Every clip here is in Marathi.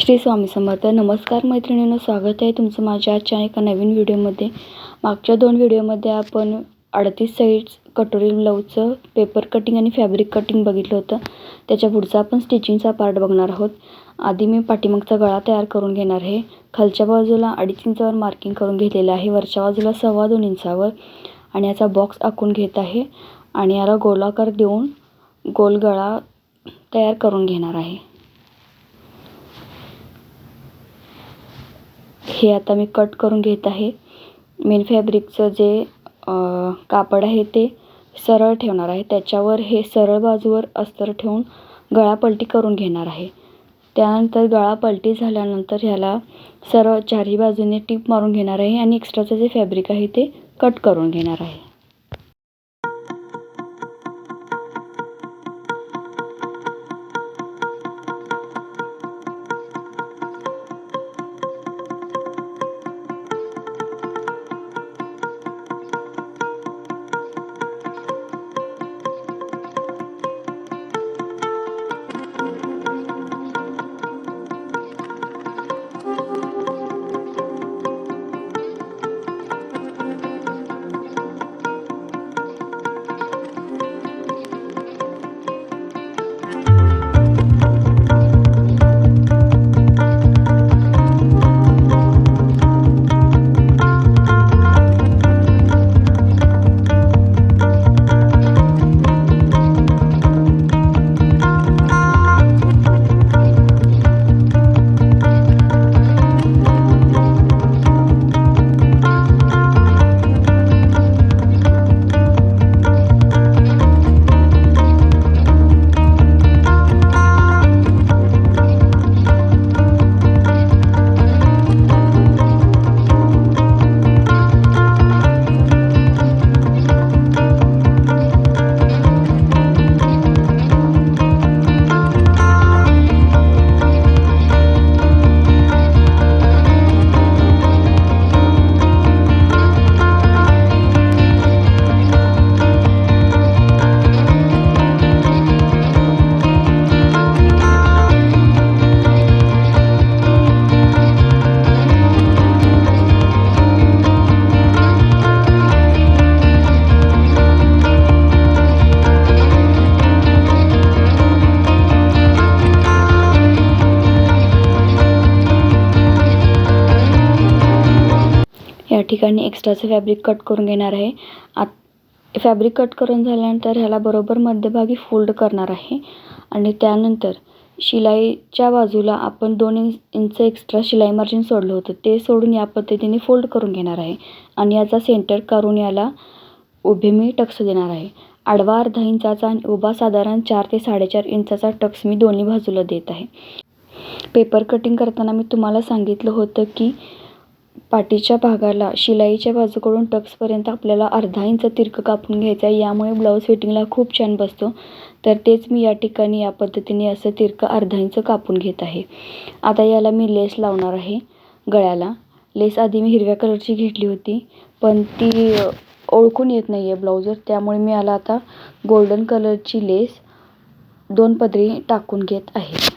श्री स्वामी समर्थ. नमस्कार मैत्रिणींनो, स्वागत आहे तुमचं माझ्या आजच्या एका नवीन व्हिडिओमध्ये. मागच्या 2 व्हिडिओमध्ये आपण 38 साईड्स कटोरी ब्लाऊजचं पेपर कटिंग आणि फॅब्रिक कटिंग बघितलं होतं. त्याच्या पुढचा आपण स्टिचिंगचा पार्ट बघणार आहोत. आधी मी पाठीमागचा गळा तयार करून घेणार आहे. खालच्या बाजूला 2.5 इंचावर मार्किंग करून घेतलेलं आहे, वरच्या बाजूला 2.25 इंचावर, आणि याचा बॉक्स आखून घेत आहे आणि याला गोलाकार देऊन गोल गळा तयार करून घेणार आहे. हे आता मी कट करून घेत आहे. मेन फॅब्रिकचं जे कापड आहे ते सरळ ठेवणार आहे, त्याच्यावर हे सरळ बाजूवर अस्तर ठेवून गळा पलटी करून घेणार आहे. त्यानंतर गळा पलटी झाल्यानंतर ह्याला सरळ चारही बाजूने टीप मारून घेणार आहे आणि एक्स्ट्राचं जे फॅब्रिक आहे ते कट करून घेणार आहे. या ठिकाणी एक्स्ट्राचं फॅब्रिक कट करून घेणार आहे. फॅब्रिक कट करून झाल्यानंतर ह्याला बरोबर मध्यभागी फोल्ड करणार आहे आणि त्यानंतर शिलाईच्या बाजूला आपण 2 इंच एक्स्ट्रा शिलाई मार्जिन सोडलं होतं, ते सोडून या पद्धतीने फोल्ड करून घेणार आहे आणि याचा सेंटर करून याला उभे मी टक्स देणार आहे. आडवा अर्धा इंचाचा आणि उभा साधारण 4 ते 4.5 इंचाचा टक्स मी दोन्ही बाजूला देत आहे. पेपर कटिंग करताना मी तुम्हाला सांगितलं होतं की पाठीच्या भागाला शिलाईच्या बाजूकडून टक्सपर्यंत आपल्याला अर्धा इंच तिरकं कापून घ्यायचं आहे, यामुळे ब्लाऊज फिटिंगला खूप छान बसतो. तर तेच मी या ठिकाणी या पद्धतीने असं तिरकं अर्धा इंच कापून घेत आहे. आता याला मी लेस लावणार आहे गळ्याला. लेस आधी मी हिरव्या कलरची घेतली होती, पण ती ओळखून येत नाही आहे ब्लाऊजवर, त्यामुळे मी याला आता गोल्डन कलरची लेस 2 पदरी टाकून घेत आहे.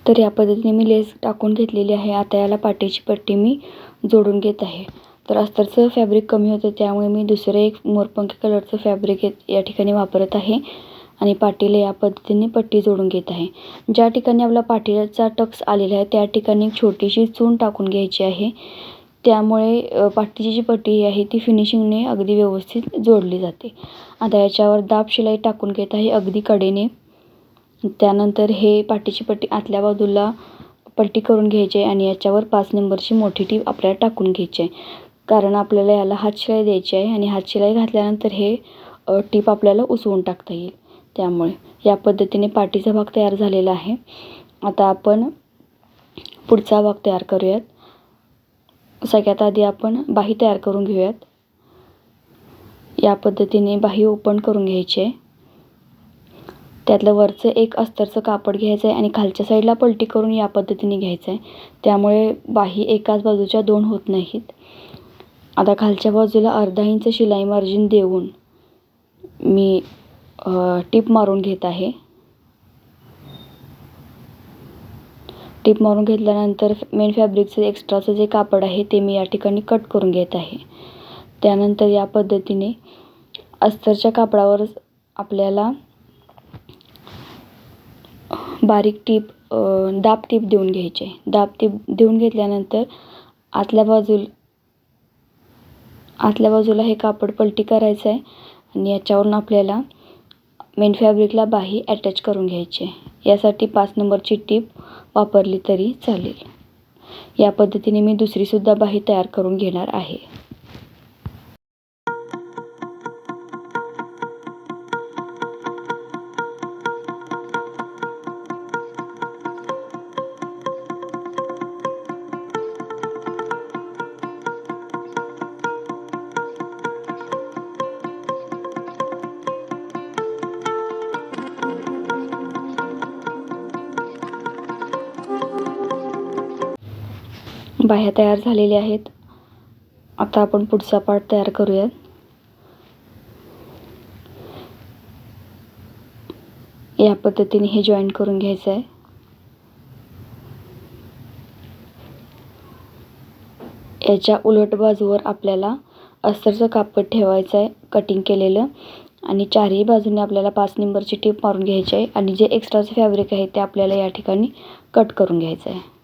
तर या पद्धतीने मी लेस टाकून घेतलेली आहे. आता याला पाठीची पट्टी मी जोडून घेत आहे. तर अस्तरचं फॅब्रिक कमी होतं, त्यामुळे मी दुसरं एक मोरपंखी कलरचं फॅब्रिक या ठिकाणी वापरत आहे आणि पाठीला या पद्धतीने पट्टी जोडून घेत आहे. ज्या ठिकाणी आपला पाठीचा टक्स आलेला आहे त्या ठिकाणी एक छोटीशी चून टाकून घ्यायची आहे, त्यामुळे पाठीची जी पट्टी आहे ती फिनिशिंगने अगदी व्यवस्थित जोडली जाते. आता याच्यावर दाब शिलाई टाकून घेत आहे अगदी कडेने. त्यानंतर हे पाठीची पट्टी आतल्या बाजूला पट्टी करून घ्यायची आहे आणि याच्यावर 5 नंबरची मोठी टीप आपल्याला टाकून घ्यायची आहे, कारण आपल्याला याला हातशिलाई द्यायची आहे आणि हातशिलाई घातल्यानंतर हे टीप आपल्याला उसवून टाकता येईल. त्यामुळे या पद्धतीने पाठीचा भाग तयार झालेला आहे. आता आपण पुढचा भाग तयार करूयात. सगळ्यात आधी आपण बाही तयार करून घेऊयात. या पद्धतीने बाही ओपन करून घ्यायची आहे. त्यातलं वरचं एक अस्तरचं कापड घ्यायचं आहे आणि खालच्या साईडला पलटी करून या पद्धतीने घ्यायचं आहे. त्यामुळे बाही एकाच बाजूच्या 2 होत नाहीत. आता खालच्या बाजूला अर्धा इंच शिलाई मार्जिन देऊन मी टिप मारून घेत आहे. टिप मारून घेतल्यानंतर मेन फॅब्रिकचं एक्स्ट्राचं जे कापड आहे ते मी या ठिकाणी कट करून घेत आहे. त्यानंतर या पद्धतीने अस्तरच्या कापडावर आपल्याला बारीक दाब टीप देऊन घ्यायची आहे. दाब टीप देऊन घेतल्यानंतर आतल्या बाजूला हे कापड पलटी करायचं आहे आणि याच्यावरून आपल्याला मेन फॅब्रिकला बाही अटॅच करून घ्यायची आहे. यासाठी 5 नंबरची टीप वापरली तरी चालेल. या पद्धतीने मी दुसरीसुद्धा बाही तयार करून घेणार आहे. बाह्या तयार झालेल्या आहेत. आता आपण पुढचा पार्ट तयार करूयात. या पद्धतीने हे जॉईंट करून घ्यायचं आहे. याच्या उलट बाजूवर आपल्याला अस्तरचं कापड ठेवायचं आहे कटिंग केलेलं आणि चारही बाजूने आपल्याला 5 नंबरची टीप मारून घ्यायची आहे आणि जे एक्स्ट्राचं फॅब्रिक आहे ते आपल्याला या ठिकाणी कट करून घ्यायचं आहे.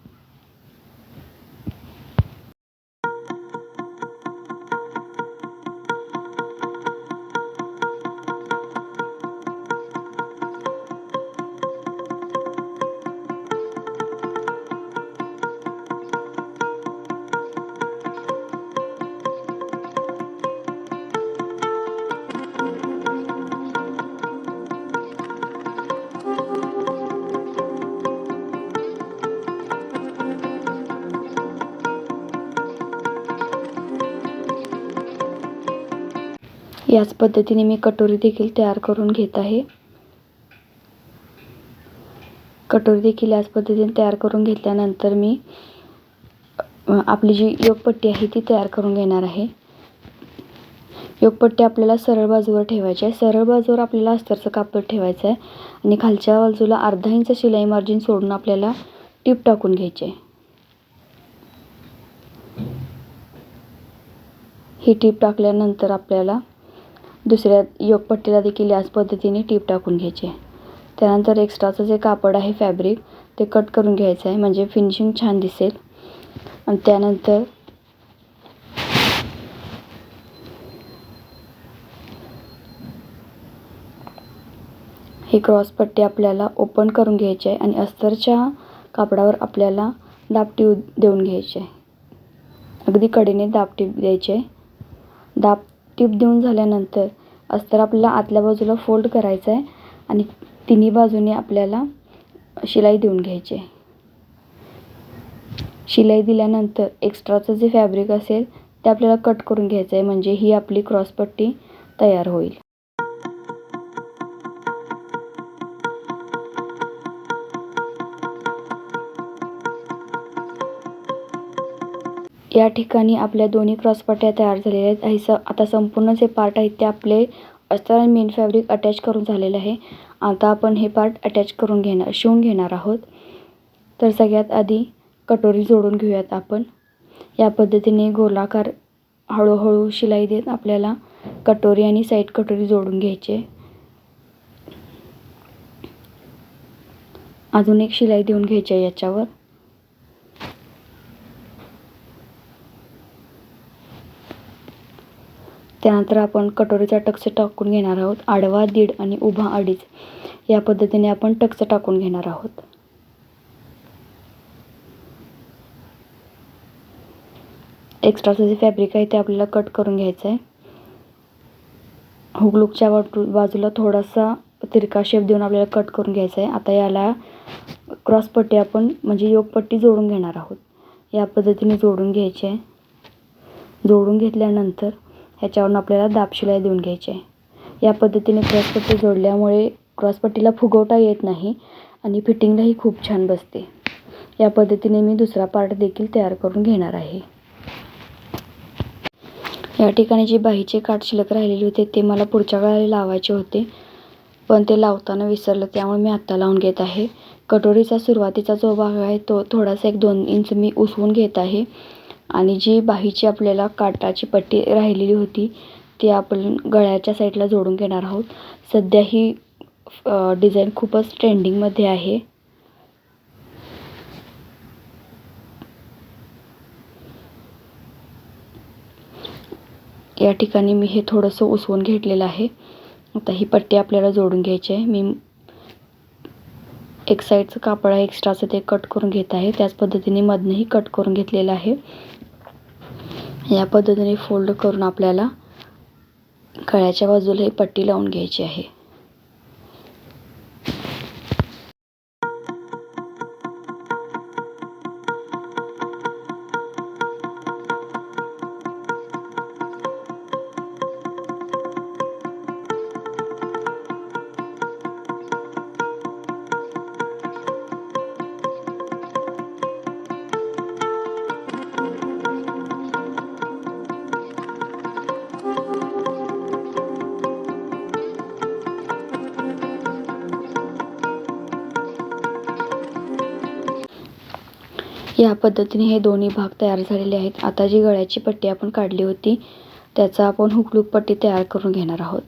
याच पद्धतीने मी कटोरी देखील तयार करून घेत आहे. कटोरी देखील याच पद्धतीने तयार करून घेतल्यानंतर मी आपली जी योगपट्टी आहे ती तयार करून घेणार आहे. योगपट्टी आपल्याला सरळ बाजूवर ठेवायची आहे. सरळ बाजूवर आपल्याला अस्तरचं कापड ठेवायचं आहे आणि खालच्या बाजूला अर्धा इंच शिलाई मार्जिन सोडून आपल्याला टीप टाकून घ्यायची आहे. ही टीप टाकल्यानंतर आपल्याला दुसऱ्या योगपट्टीला देखील याच पद्धतीने टीप टाकून घ्यायची आहे. त्यानंतर एक्स्ट्राचं जे कापड आहे फॅब्रिक ते कट करून घ्यायचं आहे म्हणजे फिनिशिंग छान दिसेल. आणि त्यानंतर ही क्रॉस पट्टी आपल्याला ओपन करून घ्यायची आहे आणि अस्तरच्या कापडावर आपल्याला दाब टीप देऊन घ्यायची आहे. अगदी कडेने दाब टीप द्यायची आहे. दाब टीप देऊन झाल्यानंतर अस्तर आपल्याला आतल्या बाजूला फोल्ड करायचं आहे आणि तिन्ही बाजूने आपल्याला शिलाई देऊन घ्यायची आहे. शिलाई दिल्यानंतर एक्स्ट्राचं जे फॅब्रिक असेल ते आपल्याला कट करून घ्यायचं आहे म्हणजे ही आपली क्रॉस पट्टी तयार होईल. या ठिकाणी आपल्या दोन्ही क्रॉसपट्ट्या तयार झालेल्या आहेत. आता संपूर्ण जे पार्ट आहेत ते आपले अस्तर आणि मेन फॅब्रिक अटॅच करून झालेलं आहे. आता आपण हे पार्ट अटॅच करून शिवून घेणार आहोत. तर सगळ्यात आधी कटोरी जोडून घेऊयात आपण. या पद्धतीने गोलाकार हळूहळू शिलाई देत आपल्याला कटोरी आणि साईड कटोरी जोडून घ्यायची. अजून एक शिलाई देऊन घ्यायची आहे याच्यावर. त्यानंतर आपण कटोरीचा टक्स टाकून घेणार आहोत. आडवा 1.5 आणि उभा 2.5 या पद्धतीने आपण टक्स टाकून घेणार आहोत. एक्स्ट्राचं जे फॅब्रिक आहे ते आपल्याला कट करून घ्यायचं आहे. हुकलूकच्या बाजूला थोडासा तिरका शेप देऊन आपल्याला कट करून घ्यायचा आहे. आता याला क्रॉस पट्टी आपण म्हणजे योगपट्टी जोडून घेणार आहोत. या पद्धतीने जोडून घ्यायची आहे. जोडून घेतल्यानंतर ह्याच्यावरून आपल्याला दाब शिलाई देऊन घ्यायची आहे। या पद्धतीने क्रॉसपट्टी जोडल्यामुळे क्रॉसपट्टीला फुगवटा येत नाही आणि फिटिंगलाही खूप छान बसते। या पद्धतीने मी दुसरा पार्ट देखील तयार करून घेणार आहे। या ठिकाणी जी बाहीचे काठ शिल्लक राहिलेले होते ते मला पुढच्या गळ्याला लावायचे होते, पण ते लावताना विसरलं, त्यामुळे मी आत्ता लावून घेत आहे। कटोरीचा सुरुवातीचा जो भाग आहे तो थोडासा 1-2 इंच मी उसवून घेत आहे आणि जी बाहीची आपल्याला काठाची पट्टी राहिलेली होती ती आपण गळ्याच्या साईडला जोडून घेणार आहोत। सध्या ही डिझाईन खूपच ट्रेंडिंगमध्ये आहे। या ठिकाणी मी हे थोडंसं उसवून घेतलेलं आहे। आता ही पट्टी आपल्याला जोडून घ्यायची आहे। मी एक साईडचं कापड आहे एक्स्ट्राचं ते कट करून घेत आहे, त्याच पद्धतीने मधनंही कट करून घेतलेलं आहे। या पद्धतीने फोल्ड करून आपल्याला गळ्याच्या बाजूला ही पट्टी लावून घ्यायची आहे। या पद्धतीने हे दोन्ही भाग तयार झालेले आहेत। आता जी गळ्याची पट्टी आपण काढली होती त्याचा आपण हुक लूप पट्टी तयार करून घेणार आहोत।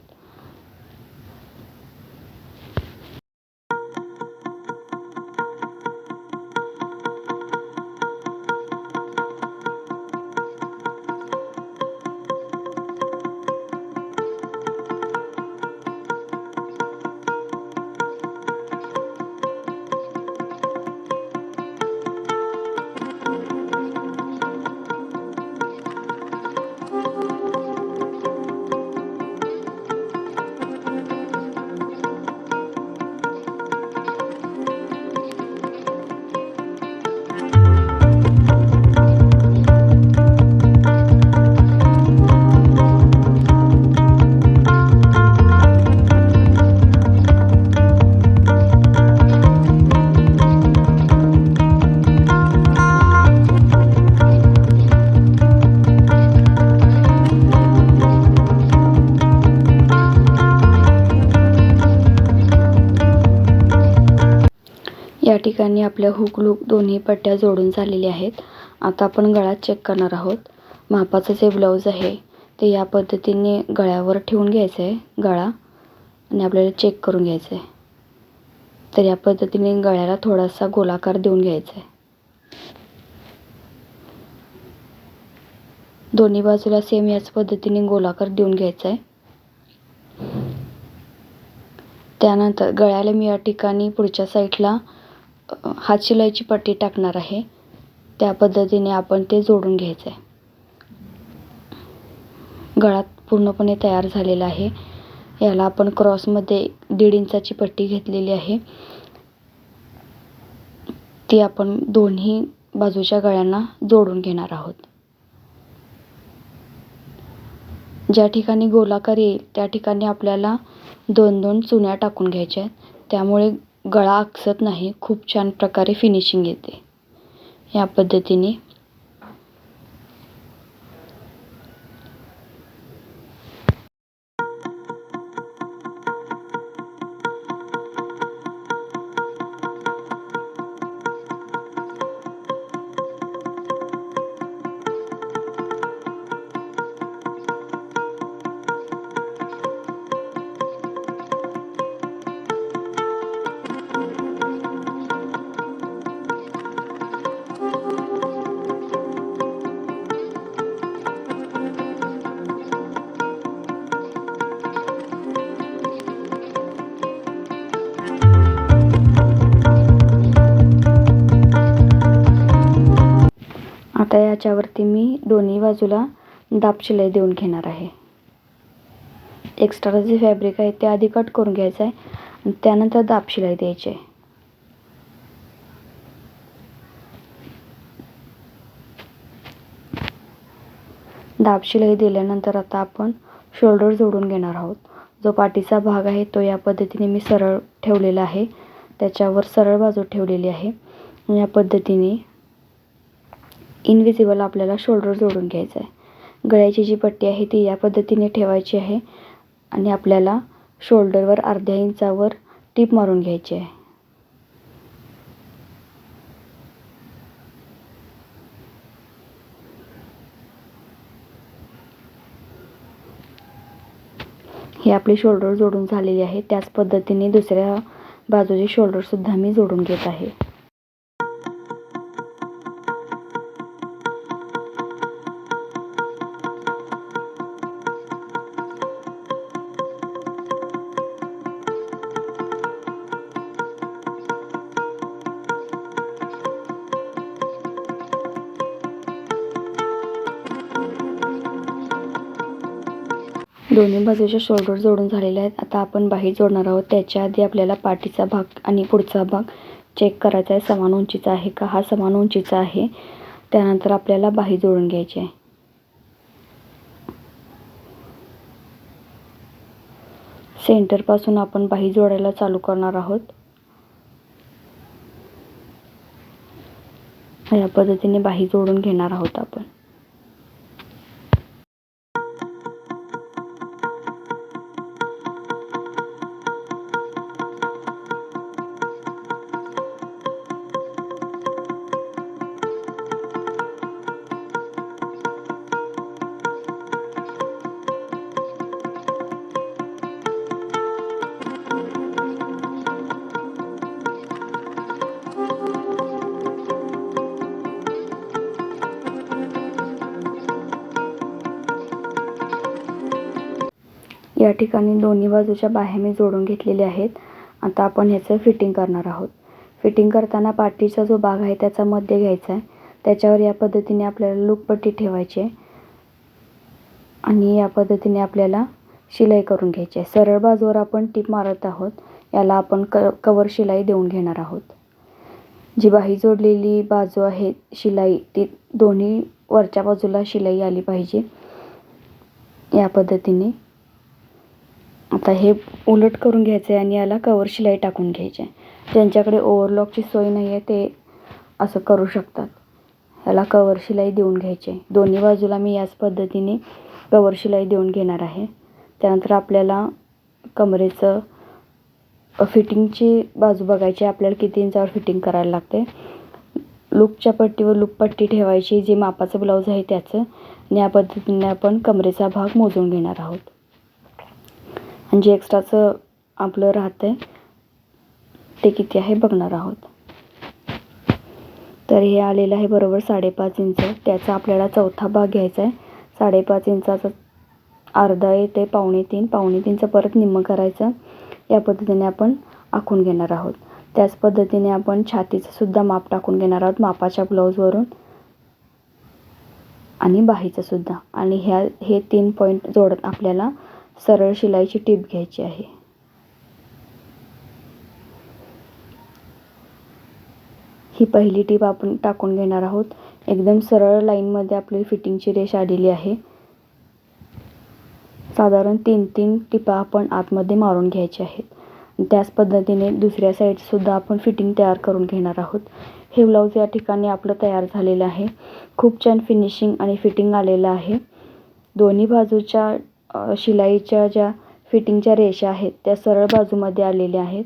या ठिकाणी आपल्या हुक लूप दोन्ही पट्ट्या जोडून झालेल्या आहेत। आता आपण गळा चेक करणार आहोत। मापाचं जे ब्लाऊज आहे ते या पद्धतीने गळ्यावर ठेवून घ्यायचं आहे गळा, आणि आपल्याला चेक करून घ्यायचं आहे। तर या पद्धतीने गळ्याला थोडासा गोलाकार देऊन घ्यायचा आहे। दोन्ही बाजूला सेम याच पद्धतीने गोलाकार देऊन घ्यायचा आहे। त्यानंतर गळ्याला मी या ठिकाणी पुढच्या साईडला हात शिलाईची पट्टी टाकणार आहे, त्या पद्धतीने आपण ते जोडून घ्यायचं आहे। गळा पूर्णपणे तयार झालेला आहे। याला आपण क्रॉसमध्ये 1.5 इंचाची पट्टी घेतलेली आहे, ती आपण दोन्ही बाजूच्या गळ्यांना जोडून घेणार आहोत। ज्या ठिकाणी गोलाकार येईल त्या ठिकाणी आपल्याला 2-2 चुन्या टाकून घ्यायच्या आहेत, त्यामुळे गळा आकसत नाही, खूप छान प्रकारे फिनिशिंग येते। या पद्धतीने आता याच्यावरती मी दोन्ही बाजूला दाब शिलाई देऊन घेणार आहे। एक्स्ट्रा जे फॅब्रिक आहे ते आधी कट करून घ्यायचं आहे आणि त्यानंतर दाब शिलाई द्यायची आहे। दाब शिलाई दिल्यानंतर आता आपण शोल्डर जोडून घेणार आहोत. जो पाठीचा भाग आहे तो या पद्धतीने मी सरळ ठेवलेला आहे, त्याच्यावर सरळ बाजू ठेवलेली आहे. या पद्धतीने इनविजिबल आपल्याला शोल्डर जोडून घ्यायचा आहे. गळ्याची जी पट्टी आहे ती या पद्धतीने ठेवायची आहे आणि आपल्याला शोल्डरवर अर्ध्या इंचावर टीप मारून घ्यायची आहे. हे आपले शोल्डर जोडून झालेले आहे. त्याच पद्धतीने दुसऱ्या बाजूचे शोल्डर सुद्धा मी जोडून घेत आहे. दोन्ही बाजूचे शोल्डर जोडून झालेले आहेत. आता आपण बाही जोडणार आहोत. त्याच्या आधी आपल्याला पाठीचा भाग आणि पुढचा भाग चेक करायचा आहे, समान उंचीचा आहे का. हा समान उंचीचा आहे. त्यानंतर आपल्याला बाही जोडून घ्यायची आहे. सेंटरपासून आपण बाही जोडायला चालू करणार आहोत. या पद्धतीने बाही जोडून घेणार आहोत आपण. या ठिकाणी दोन्ही बाजूच्या बाह्या मी जोडून घेतलेल्या आहेत. आता आपण ह्याचं फिटिंग करणार आहोत. फिटिंग करताना पाठीचा जो भाग आहे त्याचा मध्य घ्यायचा आहे. त्याच्यावर या पद्धतीने आपल्याला लूपपट्टी ठेवायची आहे आणि या पद्धतीने आपल्याला शिलाई करून घ्यायची आहे. सरळ बाजूवर आपण टीप मारत आहोत. याला आपण कवर शिलाई देऊन घेणार आहोत. जी बाही जोडलेली बाजू आहे शिलाई ती दोन्ही वरच्या बाजूला शिलाई आली पाहिजे. या पद्धतीने आता हे उलट करून घ्यायचं आहे आणि याला कवर शिलाई टाकून घ्यायची आहे. ज्यांच्याकडे ओव्हरलॉकची सोय नाही आहे ते असं करू शकतात. याला कवर शिलाई देऊन घ्यायची आहे. दोन्ही बाजूला मी याच पद्धतीने कवर शिलाई देऊन घेणार आहे. त्यानंतर आपल्याला कमरेचं फिटिंगची बाजू बघायची. आपल्याला किती इंचावर फिटिंग करायला लागते. लूपच्या पट्टीवर लूपपट्टी ठेवायची, जे मापाचं ब्लाऊज आहे त्याचं. आणि या पद्धतीने आपण कमरेचा भाग मोजून घेणार आहोत आणि जे एक्स्ट्राचं आपलं राहतं आहे ते किती आहे बघणार आहोत. तर हे आलेलं आहे बरोबर 5.5 इंच. त्याचा आपल्याला चौथा भाग घ्यायचा आहे. 5.5 इंचाचा अर्धा येते 3.25. 3.25चं परत निम्मं करायचं. या पद्धतीने आपण आखून घेणार आहोत. त्याच पद्धतीने आपण छातीचं सुद्धा माप टाकून घेणार आहोत, मापाच्या ब्लाऊजवरून आणि बाहीचं सुद्धा. आणि हे 3 पॉईंट जोडत आपल्याला सरळ शिलाईची टीप घ्यायची आहे. ही पहिली टीप आपण टाकून घेणार आहोत. एकदम सरळ लाईनमध्ये आपली फिटिंगची रेष आलेली आहे. साधारण 3-3 टिपा आपण आतमध्ये मारून घ्यायच्या आहेत. त्याच पद्धतीने दुसऱ्या साईडसुद्धा आपण फिटिंग तयार करून घेणार आहोत. हे ब्लाऊज या ठिकाणी आपलं तयार झालेलं आहे. खूप छान फिनिशिंग आणि फिटिंग आलेलं आहे. दोन्ही बाजूच्या शिलाईच्या ज्या फिटिंगच्या रेषा आहेत त्या सरळ बाजूमध्ये आलेल्या आहेत.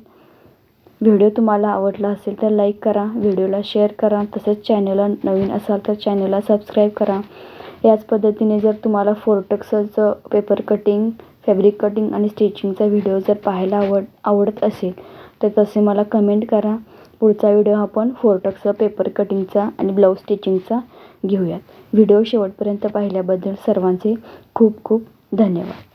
व्हिडिओ तुम्हाला आवडला असेल तर लाईक करा, व्हिडिओला शेअर करा. तसेच चॅनलला नवीन असाल तर चॅनलला सबस्क्राईब करा. याच पद्धतीने जर तुम्हाला फोर्टक्सचं पेपर कटिंग, फॅब्रिक कटिंग आणि स्टिचिंगचा व्हिडिओ जर पाहायला आवडत असेल तर तसे मला कमेंट करा. पुढचा व्हिडिओ आपण फोर्टक्सचा पेपर कटिंगचा आणि ब्लाऊज स्टिचिंगचा घेऊयात. व्हिडिओ शेवटपर्यंत पाहिल्याबद्दल सर्वांचे खूप खूप धन्यवाद.